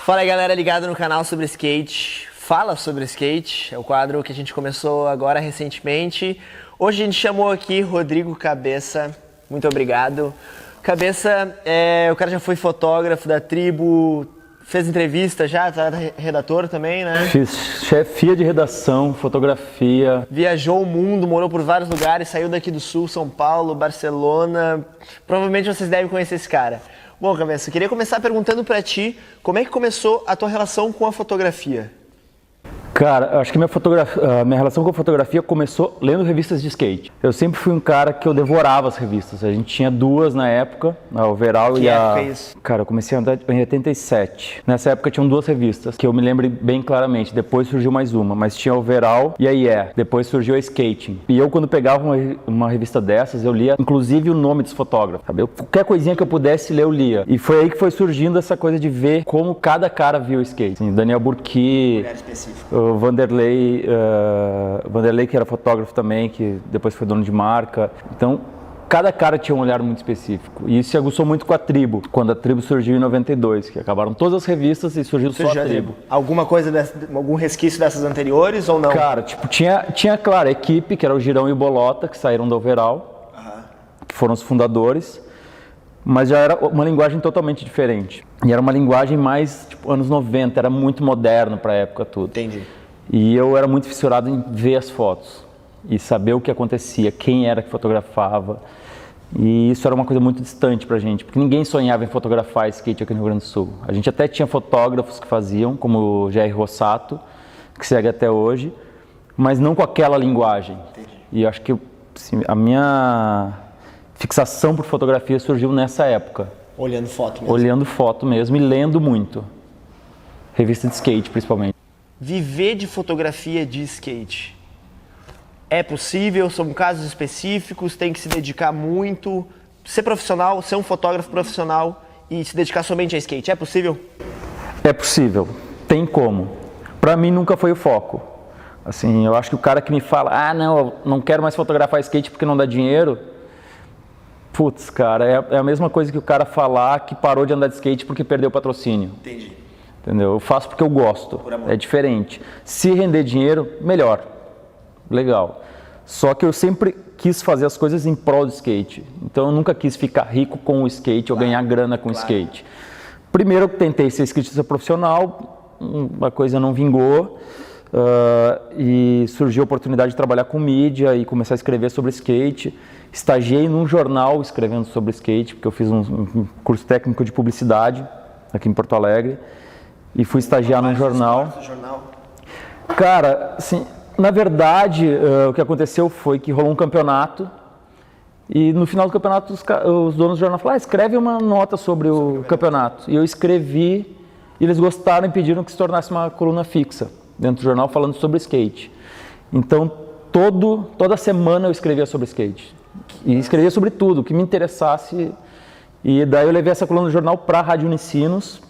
Fala aí, galera ligada no canal sobre skate, Fala sobre Skate, é o quadro que a gente começou agora recentemente. Hoje a gente chamou aqui Rodrigo Cabeça, muito obrigado. Cabeça, o cara já foi fotógrafo da tribo, fez entrevista já, tá redator também, né? Fiz chefia de redação, fotografia. Viajou o mundo, morou por vários lugares, saiu daqui do Sul, São Paulo, Barcelona. Provavelmente vocês devem conhecer esse cara. Bom, Cabeça, eu queria começar perguntando pra ti, como é que começou a tua relação com a fotografia? Cara, acho que minha relação com a fotografia começou lendo revistas de skate. Eu sempre fui um cara que eu devorava as revistas. A gente tinha duas na época, a Overall e a... Que é isso? Cara, eu comecei a andar em 87. Nessa época tinham duas revistas, que eu me lembro bem claramente. Depois surgiu mais uma, mas tinha a Overall e a Yeah. Depois surgiu a Skating. E eu, quando pegava uma revista dessas, eu lia inclusive o nome dos fotógrafos, sabe? Qualquer coisinha que eu pudesse ler, eu lia. E foi aí que foi surgindo essa coisa de ver como cada cara via o skate. Assim, Daniel Burki... Lugar específico. O Vanderlei, que era fotógrafo também, que depois foi dono de marca. Então, cada cara tinha um olhar muito específico. E isso se aguçou muito com a tribo, quando a tribo surgiu em 92, que acabaram todas as revistas e surgiu só a tribo. Alguma coisa, algum resquício dessas anteriores ou não? Cara, tipo, tinha claro, a equipe, que era o Girão e o Bolota, que saíram da Overall, que foram os fundadores. Mas já era uma linguagem totalmente diferente. E era uma linguagem mais, tipo, anos 90, era muito moderno pra época tudo. Entendi. E eu era muito fissurado em ver as fotos e saber o que acontecia, quem era que fotografava. E isso era uma coisa muito distante pra gente, porque ninguém sonhava em fotografar skate aqui no Rio Grande do Sul. A gente até tinha fotógrafos que faziam, como o Jair Rossato, que segue até hoje, mas não com aquela linguagem. Entendi. E eu acho que assim, a minha fixação por fotografia surgiu nessa época. Olhando foto mesmo. Olhando foto mesmo e lendo muito. Revista de skate, principalmente. Viver de fotografia de skate é possível? São casos específicos? Tem que se dedicar muito? Ser profissional, ser um fotógrafo profissional e se dedicar somente a skate, é possível? É possível, tem como. Pra mim nunca foi o foco. Assim, eu acho que o cara que me fala, não, eu não quero mais fotografar skate porque não dá dinheiro. Putz, cara, é a mesma coisa que o cara falar que parou de andar de skate porque perdeu o patrocínio. Entendi. Entendeu? Eu faço porque eu gosto, é diferente. Se render dinheiro, melhor, legal. Só que eu sempre quis fazer as coisas em prol do skate. Então eu nunca quis ficar rico com o skate ou ganhar grana com o skate. Primeiro eu tentei ser skatista profissional, a coisa não vingou. E surgiu a oportunidade de trabalhar com mídia e começar a escrever sobre skate. Estagiei num jornal escrevendo sobre skate, porque eu fiz um curso técnico de publicidade aqui em Porto Alegre. E fui estagiar num jornal. Cara, assim, na verdade, o que aconteceu foi que rolou um campeonato e no final do campeonato os donos do jornal falaram, escreve uma nota sobre o campeonato. E eu escrevi, e eles gostaram e pediram que se tornasse uma coluna fixa dentro do jornal falando sobre skate. Então, toda semana eu escrevia sobre skate. E escrevia sobre tudo, o que me interessasse. E daí eu levei essa coluna do jornal para a Rádio Unicinos.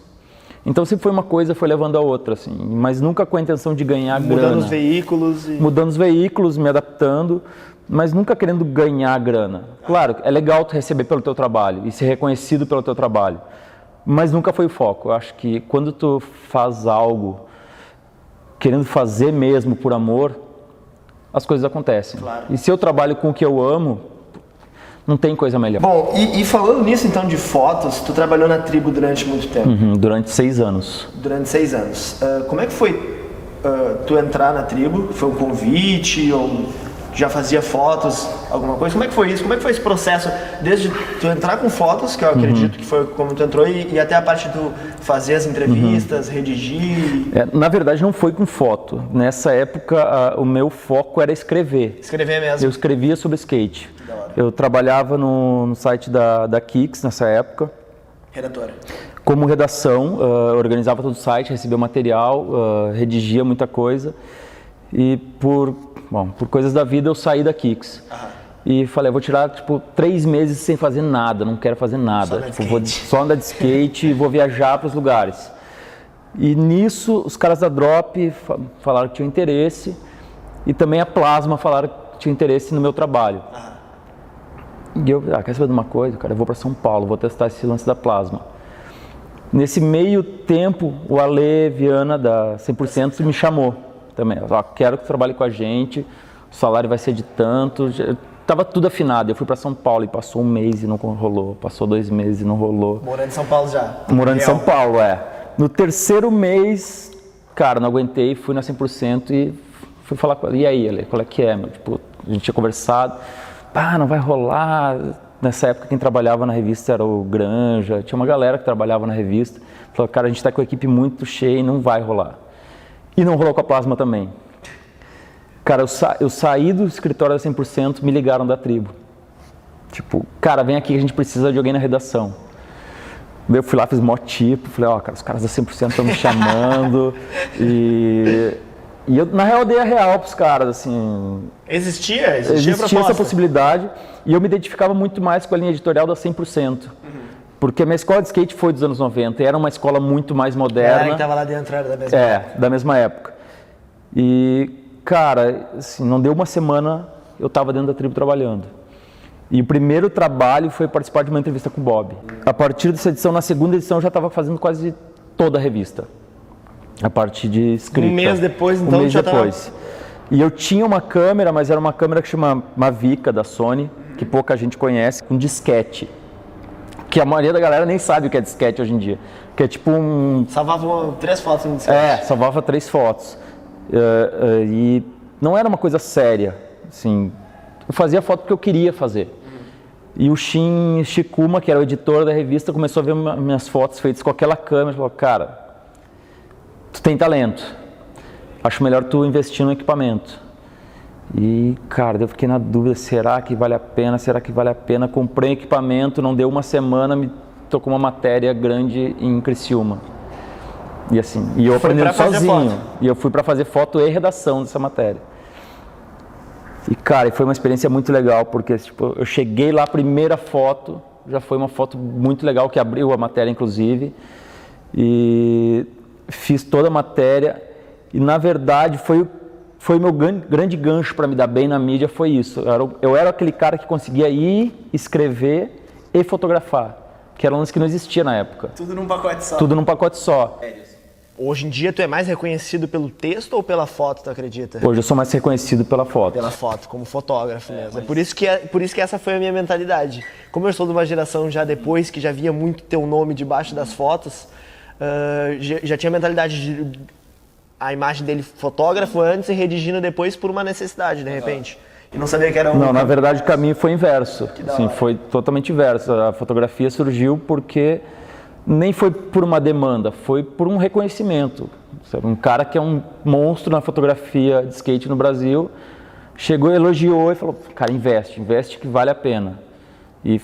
Então sempre foi uma coisa, foi levando a outra, assim, mas nunca com a intenção de ganhar grana. Mudando os veículos. Mudando os veículos, me adaptando, mas nunca querendo ganhar grana. Claro, é legal tu receber pelo teu trabalho e ser reconhecido pelo teu trabalho, mas nunca foi o foco. Eu acho que quando tu faz algo querendo fazer mesmo por amor, as coisas acontecem. Claro. E se eu trabalho com o que eu amo, não tem coisa melhor. Bom, e falando nisso então de fotos, tu trabalhou na tribo durante muito tempo. Durante 6 anos. Durante 6 anos. Como é que foi tu entrar na tribo? Foi um convite ou já fazia fotos, alguma coisa? Como é que foi isso? Como é que foi esse processo? Desde tu entrar com fotos, que eu acredito que foi como tu entrou, e até a parte de tu fazer as entrevistas, redigir... Na verdade não foi com foto. Nessa época o meu foco era escrever. Escrever mesmo? Eu escrevia sobre skate. Eu trabalhava no site da Kicks nessa época. Redatora. Como redação, organizava todo o site, recebia material, redigia muita coisa. E por coisas da vida eu saí da Kicks. E falei, eu vou tirar 3 meses sem fazer nada, não quero fazer nada. Vou só andar de skate e vou viajar para os lugares. E nisso os caras da Drop falaram que tinham interesse. E também a Plasma falaram que tinha interesse no meu trabalho. E eu, quer saber de uma coisa, cara? Eu vou para São Paulo, vou testar esse lance da Plasma. Nesse meio tempo, o Ale Viana da 100% me chamou também. Ó, quero que tu trabalhe com a gente, o salário vai ser de tanto. Tava tudo afinado. Eu fui para São Paulo e passou um mês e não rolou. Passou 2 meses e não rolou. Morando em São Paulo já? Morando em São Paulo, No terceiro mês, cara, não aguentei, fui na 100% e fui falar com ele. E aí, Ale, qual é que é, meu? Tipo, a gente tinha conversado. Pá, não vai rolar. Nessa época, quem trabalhava na revista era o Granja. Tinha uma galera que trabalhava na revista. Falou, cara, a gente tá com a equipe muito cheia e não vai rolar. E não rolou com a Plasma também. Cara, eu saí do escritório da 100%, me ligaram da tribo. Tipo, cara, vem aqui que a gente precisa de alguém na redação. Eu fui lá, fiz mó tipo, falei, ó, cara, os caras da 100% estão me chamando. E eu, na real, dei a real pros caras, assim... Existia essa possibilidade. E eu me identificava muito mais com a linha editorial da 100%. Porque a minha escola de skate foi dos anos 90 e era uma escola muito mais moderna. Era que tava lá dentro, era da mesma época. Da mesma época. E, cara, assim, não deu uma semana, eu estava dentro da tribo trabalhando. E o primeiro trabalho foi participar de uma entrevista com o Bob. A partir dessa edição, na segunda edição, eu já estava fazendo quase toda a revista. A parte de escrita. Um mês depois, então, um mês depois. E eu tinha uma câmera, mas era uma câmera que chama Mavica, da Sony, que pouca gente conhece, com disquete. Que a maioria da galera nem sabe o que é disquete hoje em dia. Que é tipo um... Salvava 3 fotos no disquete. Salvava 3 fotos. E não era uma coisa séria, assim. Eu fazia foto porque eu queria fazer. E o Shin Shikuma, que era o editor da revista, começou a ver minhas fotos feitas com aquela câmera e falou, cara, tu tem talento. Acho melhor tu investir no equipamento. E, cara, eu fiquei na dúvida, será que vale a pena? Será que vale a pena? Comprei equipamento, não deu uma semana, me tocou uma matéria grande em Criciúma. E assim, e eu aprendendo sozinho. E eu fui para fazer foto e redação dessa matéria. E, cara, foi uma experiência muito legal, porque tipo, eu cheguei lá, a primeira foto, já foi uma foto muito legal, que abriu a matéria, inclusive. E fiz toda a matéria. E, na verdade, foi o meu grande gancho para me dar bem na mídia, foi isso. Eu era aquele cara que conseguia ir, escrever e fotografar, que era um lance que não existia na época. Tudo num pacote só. Tudo num pacote só. Hoje em dia, tu é mais reconhecido pelo texto ou pela foto, tu acredita? Hoje eu sou mais reconhecido pela foto. Pela foto, como fotógrafo mesmo. Mas... por isso que essa foi a minha mentalidade. Como eu sou de uma geração já depois, que já via muito teu nome debaixo das fotos, já tinha a mentalidade de... a imagem dele fotógrafo antes e redigindo depois por uma necessidade, de repente. E não sabia que era um... Não, na verdade o caminho foi inverso. Sim, foi totalmente inverso. A fotografia surgiu porque nem foi por uma demanda, foi por um reconhecimento. Um cara que é um monstro na fotografia de skate no Brasil, chegou, elogiou e falou, cara, investe que vale a pena. E,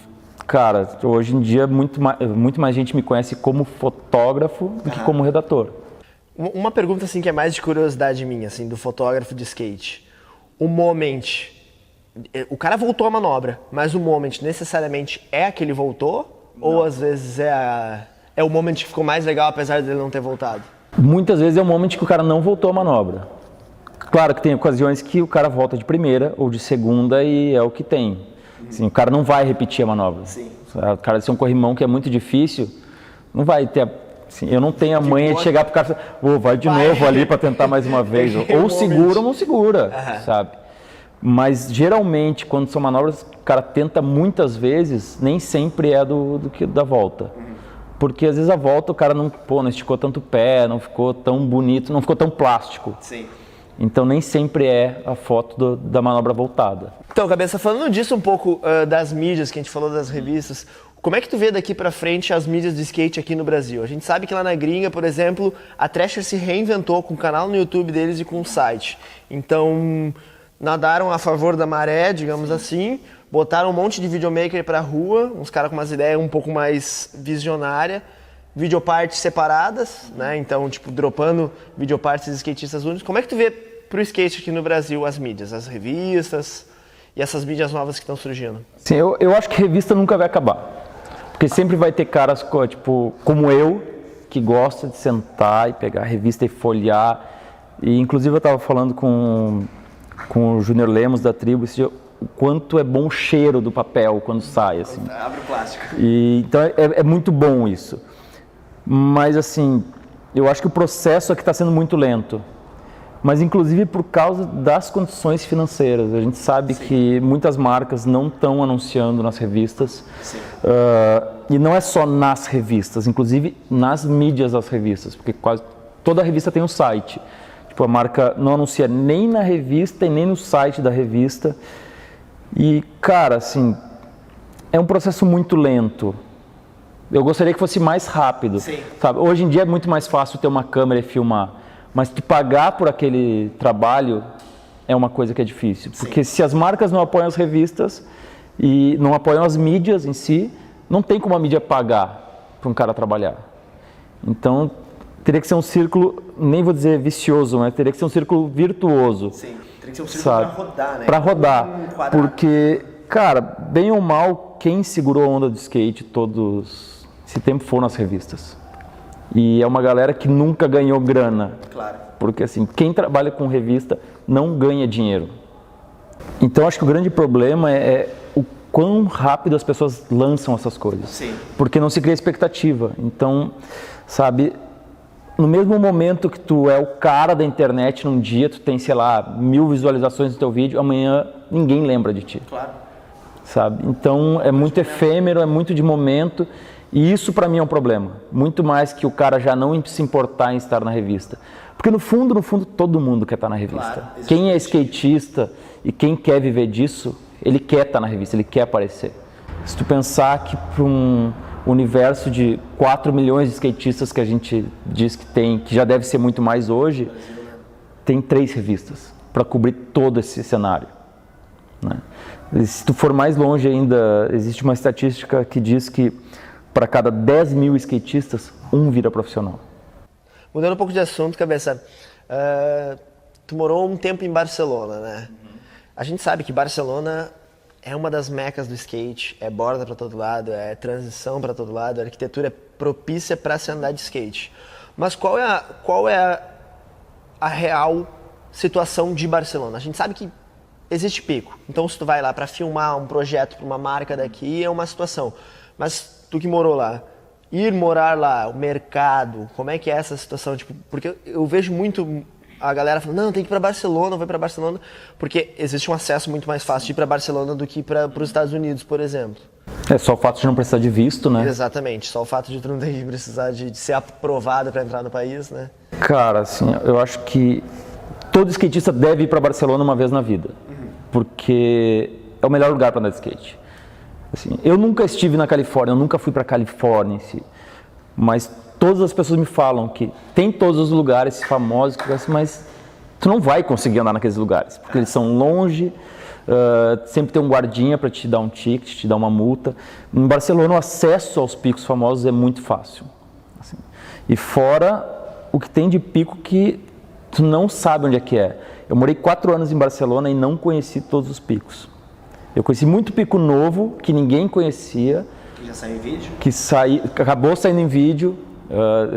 cara, hoje em dia muito mais gente me conhece como fotógrafo do que como redator. Uma pergunta assim que é mais de curiosidade minha, assim, do fotógrafo de skate. O moment, o cara voltou a manobra, mas o moment necessariamente é aquele voltou? Não. Ou às vezes é o moment que ficou mais legal apesar dele não ter voltado? Muitas vezes é o moment que o cara não voltou a manobra. Claro que tem ocasiões que o cara volta de primeira ou de segunda e é o que tem. Assim, o cara não vai repetir a manobra. Sim. O cara ser um corrimão que é muito difícil, não vai ter... Assim, eu não tenho a manha de chegar pro cara e falar, vai de novo ali para tentar mais uma vez. Ou segura ou não segura, sabe? Mas geralmente, quando são manobras, o cara tenta muitas vezes, nem sempre é do que da volta. Porque às vezes a volta o cara não esticou tanto o pé, não ficou tão bonito, não ficou tão plástico. Sim. Então nem sempre é a foto da manobra voltada. Então, Cabeça, falando disso um pouco das mídias, que a gente falou das revistas, como é que tu vê daqui pra frente as mídias de skate aqui no Brasil? A gente sabe que lá na gringa, por exemplo, a Thrasher se reinventou com o canal no YouTube deles e com o site. Então, nadaram a favor da maré, digamos assim, botaram um monte de videomaker pra rua, uns caras com umas ideias um pouco mais visionárias, videopartes separadas, né? Então, tipo, dropando videopartes de skatistas únicos. Como é que tu vê pro skate aqui no Brasil as mídias, as revistas e essas mídias novas que estão surgindo? Sim, eu acho que revista nunca vai acabar. Porque sempre vai ter caras tipo, como eu, que gosta de sentar e pegar a revista e folhear. E inclusive eu estava falando com o Júnior Lemos da tribo, o quanto é bom o cheiro do papel quando sai. Assim. Abre o plástico. E, então é muito bom isso. Mas assim, eu acho que o processo aqui está sendo muito lento. Mas inclusive por causa das condições financeiras. A gente sabe que muitas marcas não estão anunciando nas revistas. E não é só nas revistas, inclusive nas mídias das revistas, porque quase toda revista tem um site. Tipo, a marca não anuncia nem na revista e nem no site da revista. E, cara, assim, é um processo muito lento. Eu gostaria que fosse mais rápido. Sabe? Hoje em dia é muito mais fácil ter uma câmera e filmar. Mas te pagar por aquele trabalho é uma coisa que é difícil. Porque se as marcas não apoiam as revistas e não apoiam as mídias em si, não tem como a mídia pagar para um cara trabalhar. Então, teria que ser um círculo, nem vou dizer vicioso, mas teria que ser um círculo virtuoso. Sim, teria que ser um círculo para rodar, né? Para rodar. Porque, cara, bem ou mal, quem segurou a onda do skate todos esse tempo foram as revistas. E é uma galera que nunca ganhou grana. Claro. Porque assim, quem trabalha com revista não ganha dinheiro. Então acho que o grande problema é o quão rápido as pessoas lançam essas coisas. Sim. Porque não se cria expectativa. Então, sabe, no mesmo momento que tu é o cara da internet num dia, tu tem, sei lá, 1000 visualizações no teu vídeo, amanhã ninguém lembra de ti. Claro. Sabe? Então é muito efêmero, é muito de momento. E isso para mim é um problema, muito mais que o cara já não se importar em estar na revista. Porque no fundo, todo mundo quer estar na revista. Claro, quem é skatista e quem quer viver disso, ele quer estar na revista, ele quer aparecer. Se tu pensar que para um universo de 4 milhões de skatistas que a gente diz que tem, que já deve ser muito mais hoje, tem 3 revistas para cobrir todo esse cenário. Né? E se tu for mais longe ainda, existe uma estatística que diz que para cada 10 mil skatistas, 1 vira profissional. Mudando um pouco de assunto, Cabeça, tu morou um tempo em Barcelona, né? A gente sabe que Barcelona é uma das mecas do skate, é borda para todo lado, é transição para todo lado, a arquitetura é propícia para se andar de skate. Mas qual é a real situação de Barcelona? A gente sabe que existe pico, então se tu vai lá para filmar um projeto para uma marca daqui é uma situação, mas tu que morou lá, ir morar lá, o mercado, como é que é essa situação? Tipo, porque eu vejo muito a galera falando, não, tem que ir para Barcelona, vai para Barcelona, porque existe um acesso muito mais fácil de ir para Barcelona do que para os Estados Unidos, por exemplo. É só o fato de não precisar de visto, né? Exatamente, só o fato de tu não ter que precisar de ser aprovado para entrar no país, né? Cara, assim, eu acho que todo skatista deve ir para Barcelona uma vez na vida, porque é o melhor lugar para andar de skate. Assim, eu nunca estive na Califórnia, eu nunca fui para a Califórnia em si, mas todas as pessoas me falam que tem todos os lugares famosos, mas tu não vai conseguir andar naqueles lugares, porque eles são longe, sempre tem um guardinha para te dar um ticket, te dar uma multa. Em Barcelona o acesso aos picos famosos é muito fácil. Assim. E fora o que tem de pico que tu não sabe onde é que é. Eu morei 4 anos em Barcelona e não conheci todos os picos. Eu conheci muito pico novo, que ninguém conhecia. Que já saiu em vídeo? Que acabou saindo em vídeo.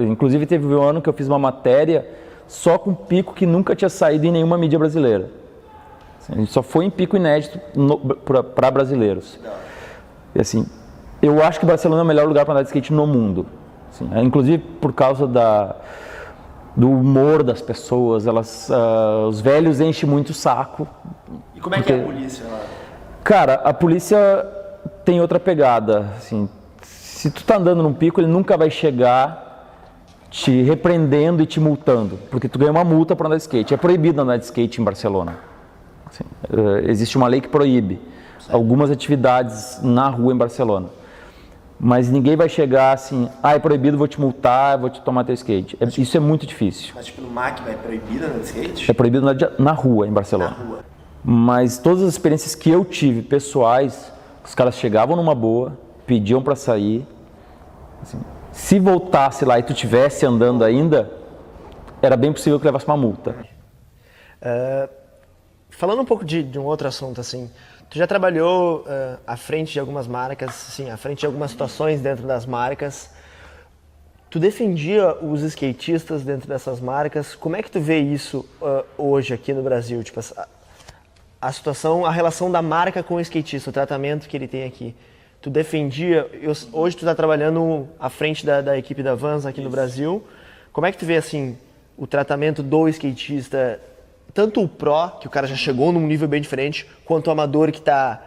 Inclusive teve um ano que eu fiz uma matéria só com pico que nunca tinha saído em nenhuma mídia brasileira. Assim, a gente só foi em pico inédito para brasileiros. E assim, eu acho que Barcelona é o melhor lugar para andar de skate no mundo. Assim, inclusive por causa do humor das pessoas, os velhos enchem muito o saco. E como é que é a polícia lá? Cara, a polícia tem outra pegada, assim, se tu tá andando num pico, ele nunca vai chegar te repreendendo e te multando, porque tu ganha uma multa para andar de skate. É proibido andar de skate em Barcelona. Assim, existe uma lei que proíbe algumas atividades na rua em Barcelona. Mas ninguém vai chegar assim, é proibido, vou te multar, vou te tomar teu skate. Isso é muito difícil. Mas tipo no MAC é proibido andar de skate? É proibido andar na rua em Barcelona. Na rua. Mas todas as experiências que eu tive, pessoais, os caras chegavam numa boa, pediam para sair. Assim, se voltasse lá e tu estivesse andando ainda, era bem possível que levasse uma multa. Falando um pouco de um outro assunto, assim, tu já trabalhou à frente de algumas marcas, assim, à frente de algumas situações dentro das marcas. Tu defendia os skatistas dentro dessas marcas. Como é que tu vê isso hoje aqui no Brasil? Tipo, a situação, a relação da marca com o skatista, o tratamento que ele tem aqui. tu defendia, hoje tu está trabalhando à frente da equipe da Vans aqui no Brasil. Como é que tu vê assim o tratamento do skatista, tanto o pro, que o cara já chegou num nível bem diferente, quanto o amador que está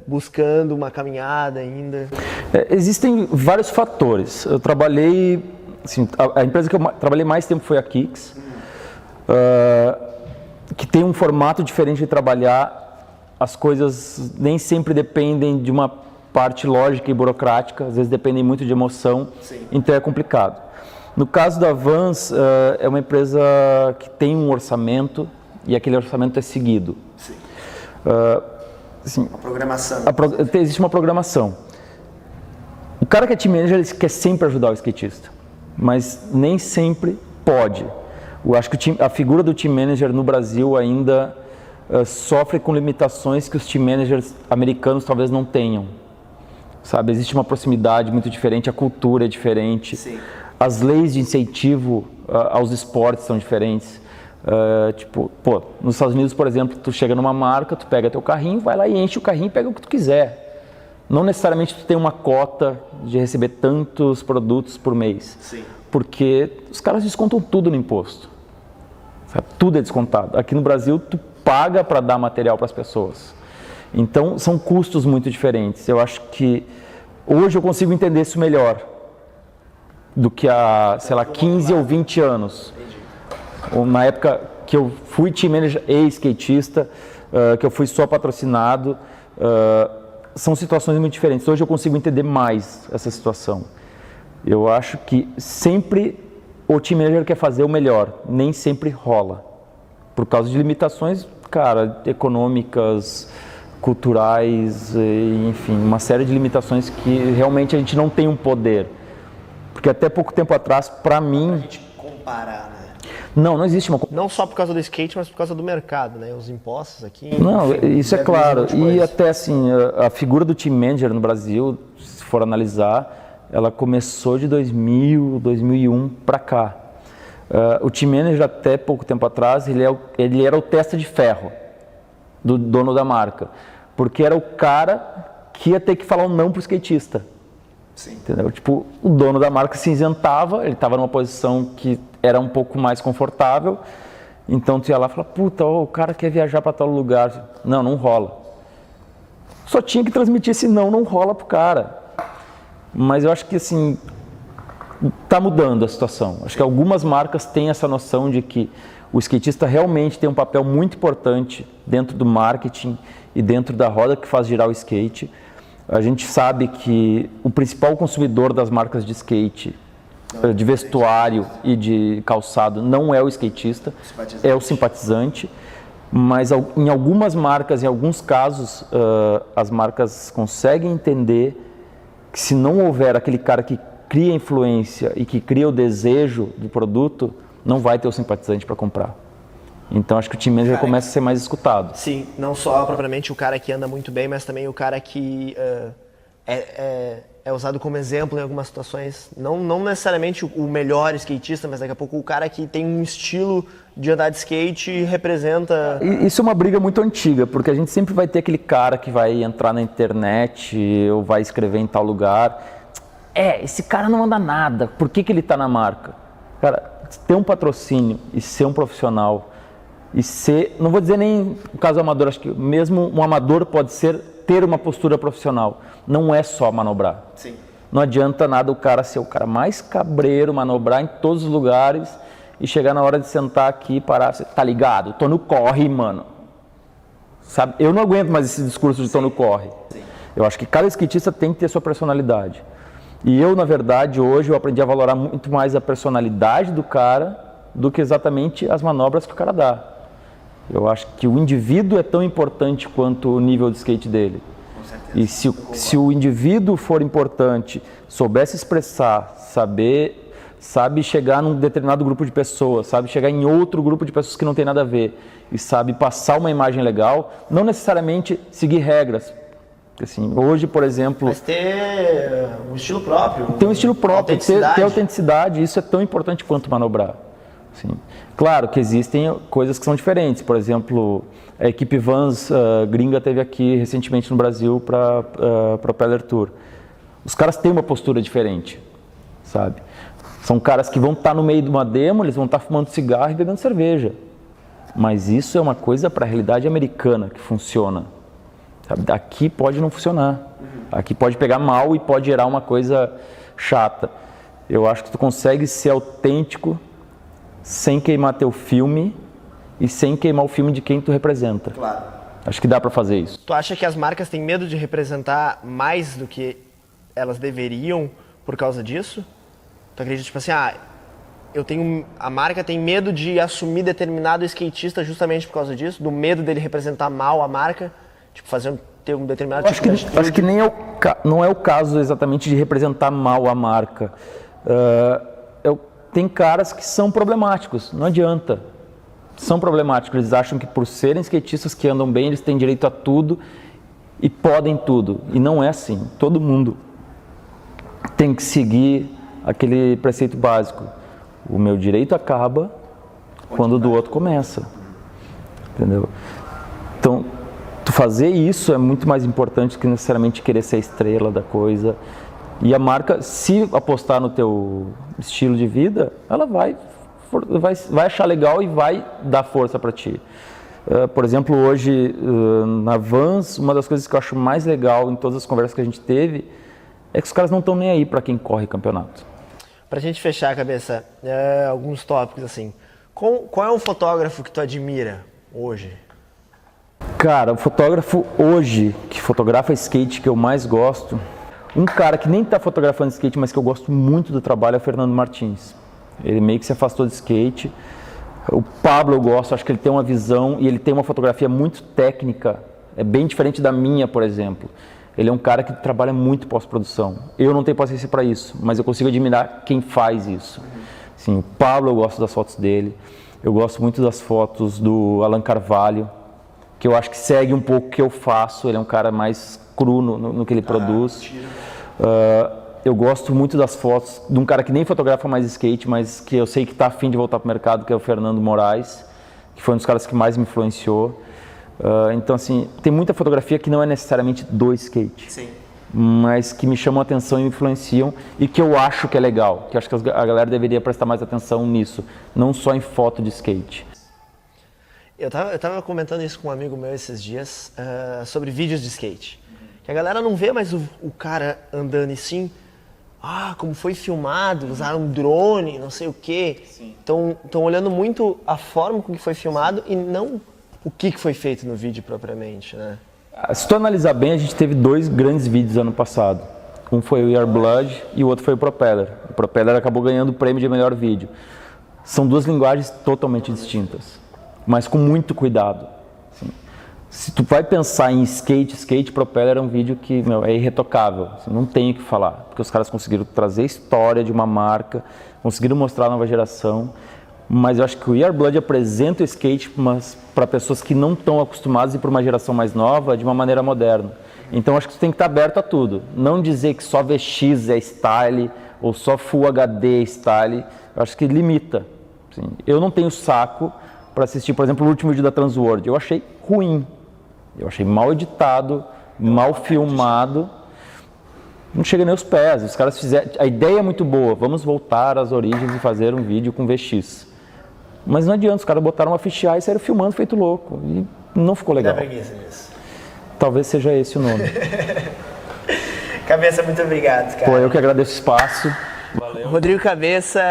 buscando uma caminhada ainda? Existem vários fatores. Eu trabalhei, assim, a empresa que eu trabalhei mais tempo foi a Kicks, que tem um formato diferente de trabalhar. As coisas nem sempre dependem de uma parte lógica e burocrática, às vezes dependem muito de emoção, então é complicado. No caso da Vans, é uma empresa que tem um orçamento e aquele orçamento é seguido. Sim. Assim, uma programação. Existe uma programação. O cara que é team manager, ele quer sempre ajudar o skatista, mas nem sempre pode. Eu acho que a figura do team manager no Brasil ainda sofre com limitações que os team managers americanos talvez não tenham. Sabe, existe uma proximidade muito diferente, a cultura é diferente. Sim. As leis de incentivo aos esportes são diferentes. Nos Estados Unidos, por exemplo, tu chega numa marca, tu pega teu carrinho, vai lá e enche o carrinho e pega o que tu quiser. Não necessariamente tu tem uma cota de receber tantos produtos por mês. Sim. Porque os caras descontam tudo no imposto. Sabe? Tudo é descontado. Aqui no Brasil, tu paga para dar material para as pessoas. Então, são custos muito diferentes. Eu acho que hoje eu consigo entender isso melhor do que há, sei lá, 15 ou 20 anos. Ou na época que eu fui team manager e skatista, que eu fui só patrocinado, são situações muito diferentes. Hoje eu consigo entender mais essa situação. Eu acho que sempre o team manager quer fazer o melhor, nem sempre rola. Por causa de limitações, cara, econômicas, culturais, enfim, uma série de limitações que realmente a gente não tem um poder. Porque até pouco tempo atrás, para mim... Pra gente comparar, né? Não existe uma... Não só por causa do skate, mas por causa do mercado, né? Os impostos aqui... Não, enfim, isso é claro. E até assim, a figura do team manager no Brasil, se for analisar, ela começou de 2000, 2001 para cá. O team manager, até pouco tempo atrás, ele era o testa de ferro do dono da marca. Porque era o cara que ia ter que falar um não pro skatista. Sim. Entendeu? Tipo, o dono da marca se isentava, ele estava numa posição que era um pouco mais confortável, então tu ia lá e falava, puta, o cara quer viajar para tal lugar. Não rola. Só tinha que transmitir esse não rola pro cara. Mas eu acho que assim, tá mudando a situação. Acho que algumas marcas têm essa noção de que o skatista realmente tem um papel muito importante dentro do marketing e dentro da roda que faz girar o skate. A gente sabe que o principal consumidor das marcas de skate, de vestuário e de calçado, não é o skatista, é o simpatizante. Mas em algumas marcas, em alguns casos, as marcas conseguem entender que se não houver aquele cara que cria influência e que cria o desejo do produto, não vai ter o simpatizante para comprar. Então acho que o team manager começa a ser mais escutado. Sim, não só propriamente o cara que anda muito bem, mas também o cara que é usado como exemplo em algumas situações. Não necessariamente o melhor skatista, mas daqui a pouco o cara que tem um estilo de andar de skate e representa... Isso é uma briga muito antiga, porque a gente sempre vai ter aquele cara que vai entrar na internet ou vai escrever em tal lugar. Esse cara não anda nada, por que ele está na marca? Cara, ter um patrocínio e ser um profissional e ser, não vou dizer nem o caso amador, acho que mesmo um amador pode ter uma postura profissional, não é só manobrar. Sim. Não adianta nada o cara ser o cara mais cabreiro, manobrar em todos os lugares e chegar na hora de sentar aqui e parar, tá ligado? Tô no corre, mano. Sabe? Eu não aguento mais esse discurso de tô no corre. Sim. Eu acho que cada skatista tem que ter sua personalidade. E eu, na verdade, hoje eu aprendi a valorar muito mais a personalidade do cara do que exatamente as manobras que o cara dá. Eu acho que o indivíduo é tão importante quanto o nível de skate dele. Com certeza. E se o indivíduo for importante, souber se expressar, sabe chegar num determinado grupo de pessoas, sabe chegar em outro grupo de pessoas que não tem nada a ver e sabe passar uma imagem legal, não necessariamente seguir regras. Assim, hoje, por exemplo... Mas ter um estilo próprio. Ter um estilo próprio, ter autenticidade, isso é tão importante quanto manobrar. Sim. Claro que existem coisas que são diferentes. Por exemplo, a equipe Vans gringa teve aqui recentemente no Brasil para Propeller Tour. Os caras têm uma postura diferente, sabe? São caras que vão estar no meio de uma demo, eles vão estar fumando cigarro e bebendo cerveja. Mas isso é uma coisa para a realidade americana que funciona. Sabe? Aqui pode não funcionar. Aqui pode pegar mal e pode gerar uma coisa chata. Eu acho que tu consegue ser autêntico sem queimar teu filme e sem queimar o filme de quem tu representa. Claro. Acho que dá para fazer isso. Tu acha que as marcas têm medo de representar mais do que elas deveriam por causa disso? Tu acredita, tipo assim, a marca tem medo de assumir determinado skatista justamente por causa disso? Do medo dele representar mal a marca? Tipo, ter um determinado tipo de atitude? Acho que nem não é o caso exatamente de representar mal a marca. Tem caras que são problemáticos, não adianta. São problemáticos, eles acham que por serem skatistas que andam bem, eles têm direito a tudo e podem tudo. E não é assim. Todo mundo tem que seguir aquele preceito básico. O meu direito acaba quando o do outro começa. Entendeu? Então, tu fazer isso é muito mais importante que necessariamente querer ser a estrela da coisa. E a marca, se apostar no teu estilo de vida, ela vai achar legal e vai dar força para ti. Por exemplo, hoje na Vans, uma das coisas que eu acho mais legal em todas as conversas que a gente teve é que os caras não estão nem aí para quem corre campeonato. Pra gente fechar a cabeça, alguns tópicos assim. Qual é um fotógrafo que tu admira hoje? Cara, o fotógrafo hoje que fotografa skate que eu mais gosto, um cara que nem está fotografando skate, mas que eu gosto muito do trabalho é o Fernando Martins. Ele meio que se afastou do skate. O Pablo eu gosto, acho que ele tem uma visão e ele tem uma fotografia muito técnica, é bem diferente da minha, por exemplo. Ele é um cara que trabalha muito pós-produção. Eu não tenho paciência para isso, mas eu consigo admirar quem faz isso. Sim, o Pablo, eu gosto das fotos dele. Eu gosto muito das fotos do Alan Carvalho, que eu acho que segue um pouco o que eu faço. Ele é um cara mais cru no que ele produz. Eu gosto muito das fotos de um cara que nem fotografa mais skate, mas que eu sei que está afim de voltar para o mercado, que é o Fernando Moraes, que foi um dos caras que mais me influenciou. Então, assim, tem muita fotografia que não é necessariamente do skate. Sim. Mas que me chamam a atenção e me influenciam e que eu acho que é legal, que eu acho que a galera deveria prestar mais atenção nisso, não só em foto de skate. Eu tava comentando isso com um amigo meu esses dias, sobre vídeos de skate. Que a galera não vê mais o cara andando e sim, como foi filmado, usaram um drone, não sei o quê. Estão olhando muito a forma com que foi filmado e não o que foi feito no vídeo propriamente, né? Se tu analisar bem, a gente teve 2 grandes vídeos ano passado. Um foi o We Are Blood e o outro foi o Propeller. O Propeller acabou ganhando o prêmio de melhor vídeo. São 2 linguagens totalmente distintas, mas com muito cuidado. Assim, se tu vai pensar em skate, Propeller é um vídeo que é irretocável. Assim, não tem o que falar, porque os caras conseguiram trazer a história de uma marca, conseguiram mostrar a nova geração. Mas eu acho que o We Are Blood apresenta o skate para pessoas que não estão acostumadas e para uma geração mais nova de uma maneira moderna. Então acho que você tem que estar aberto a tudo. Não dizer que só VX é style ou só Full HD é style. Eu acho que limita. Assim, eu não tenho saco para assistir, por exemplo, o último vídeo da Transworld. Eu achei ruim. Eu achei mal editado, mal filmado. Não chega nem aos pés. Os caras fizeram. A ideia é muito boa. Vamos voltar às origens e fazer um vídeo com VX. Mas não adianta, os caras botaram uma fisheye e saíram filmando feito louco. E não ficou legal. Dá preguiça nisso. Talvez seja esse o nome. Cabeça, muito obrigado, cara. Pô, eu que agradeço o espaço. Valeu. Rodrigo Cabeça,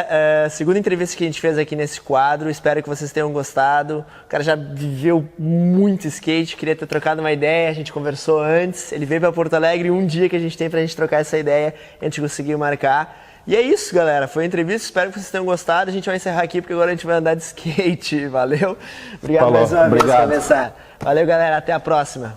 segunda entrevista que a gente fez aqui nesse quadro. Espero que vocês tenham gostado. O cara já viveu muito skate, queria ter trocado uma ideia, a gente conversou antes. Ele veio para Porto Alegre um dia que a gente tem pra gente trocar essa ideia, a gente conseguiu marcar. E é isso, galera. Foi a entrevista. Espero que vocês tenham gostado. A gente vai encerrar aqui porque agora a gente vai andar de skate. Valeu? Obrigado mais uma vez, Cabeça. Valeu, galera. Até a próxima.